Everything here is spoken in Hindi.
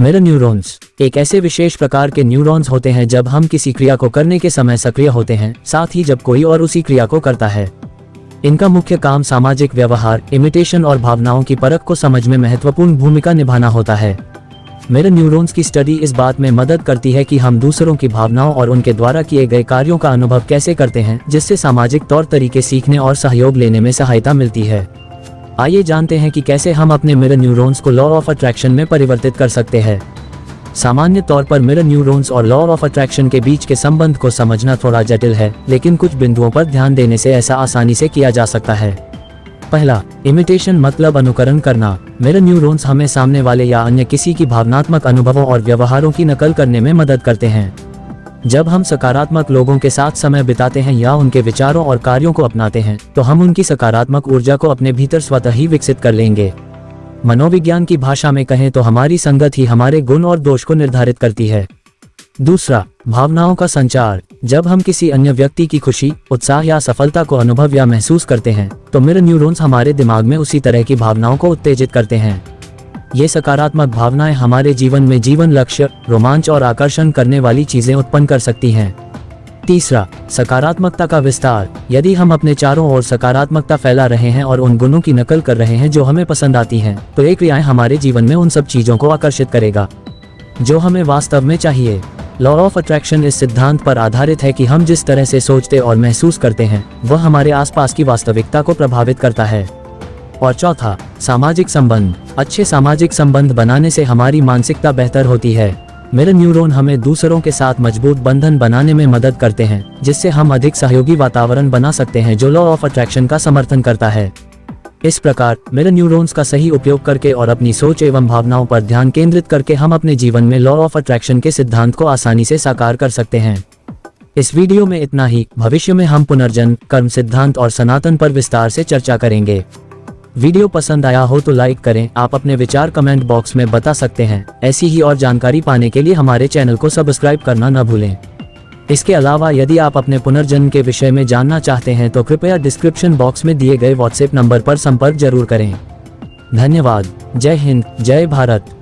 मिरर न्यूरॉन्स एक ऐसे विशेष प्रकार के न्यूरॉन्स होते हैं जब हम किसी क्रिया को करने के समय सक्रिय होते हैं, साथ ही जब कोई और उसी क्रिया को करता है। इनका मुख्य काम सामाजिक व्यवहार, इमिटेशन और भावनाओं की परख को समझ में महत्वपूर्ण भूमिका निभाना होता है। मिरर न्यूरॉन्स की स्टडी इस बात में मदद करती है कि हम दूसरों की भावनाओं और उनके द्वारा किए गए कार्यों का अनुभव कैसे करते हैं, जिससे सामाजिक तौर तरीके सीखने और सहयोग लेने में सहायता मिलती है। आइए जानते हैं कि कैसे हम अपने मिरर न्यूरॉन्स को लॉ ऑफ अट्रैक्शन में परिवर्तित कर सकते हैं। सामान्य तौर पर मिरर न्यूरॉन्स और लॉ ऑफ अट्रैक्शन के बीच के संबंध को समझना थोड़ा जटिल है, लेकिन कुछ बिंदुओं पर ध्यान देने से ऐसा आसानी से किया जा सकता है। पहला, इमिटेशन मतलब अनुकरण करना। मिरर न्यूरॉन्स हमें सामने वाले या अन्य किसी की भावनात्मक अनुभवों और व्यवहारों की नकल करने में मदद करते हैं। जब हम सकारात्मक लोगों के साथ समय बिताते हैं या उनके विचारों और कार्यों को अपनाते हैं, तो हम उनकी सकारात्मक ऊर्जा को अपने भीतर स्वतः ही विकसित कर लेंगे। मनोविज्ञान की भाषा में कहें तो हमारी संगत ही हमारे गुण और दोष को निर्धारित करती है। दूसरा, भावनाओं का संचार। जब हम किसी अन्य व्यक्ति की खुशी, उत्साह या सफलता को अनुभव या महसूस करते हैं, तो मिरर न्यूरॉन्स हमारे दिमाग में उसी तरह की भावनाओं को उत्तेजित करते हैं। ये सकारात्मक भावनाएं हमारे जीवन में जीवन लक्ष्य, रोमांच और आकर्षण करने वाली चीजें उत्पन्न कर सकती हैं। तीसरा, सकारात्मकता का विस्तार। यदि हम अपने चारों ओर सकारात्मकता फैला रहे हैं और उन गुणों की नकल कर रहे हैं जो हमें पसंद आती हैं, तो ये क्रियाएं हमारे जीवन में उन सब चीजों को आकर्षित करेगा जो हमें वास्तव में चाहिए। लॉ ऑफ अट्रैक्शन इस सिद्धांत पर आधारित है कि हम जिस तरह से सोचते और महसूस करते हैं, वह हमारे आसपास की वास्तविकता को प्रभावित करता है। और चौथा, सामाजिक संबंध। अच्छे सामाजिक संबंध बनाने से हमारी मानसिकता बेहतर होती है। मिरर न्यूरॉन हमें दूसरों के साथ मजबूत बंधन बनाने में मदद करते हैं, जिससे हम अधिक सहयोगी वातावरण बना सकते हैं जो लॉ ऑफ अट्रैक्शन का समर्थन करता है। इस प्रकार मिरर न्यूरॉन्स का सही उपयोग करके और अपनी सोच एवं भावनाओं पर ध्यान केंद्रित करके हम अपने जीवन में लॉ ऑफ अट्रैक्शन के सिद्धांत को आसानी से साकार कर सकते हैं। इस वीडियो में इतना ही। भविष्य में हम पुनर्जन्म, कर्म सिद्धांत और सनातन पर विस्तार से चर्चा करेंगे। वीडियो पसंद आया हो तो लाइक करें। आप अपने विचार कमेंट बॉक्स में बता सकते हैं। ऐसी ही और जानकारी पाने के लिए हमारे चैनल को सब्सक्राइब करना न भूलें। इसके अलावा यदि आप अपने पुनर्जन्म के विषय में जानना चाहते हैं तो कृपया डिस्क्रिप्शन बॉक्स में दिए गए व्हाट्सएप नंबर पर संपर्क जरूर करें। धन्यवाद। जय हिंद, जय भारत।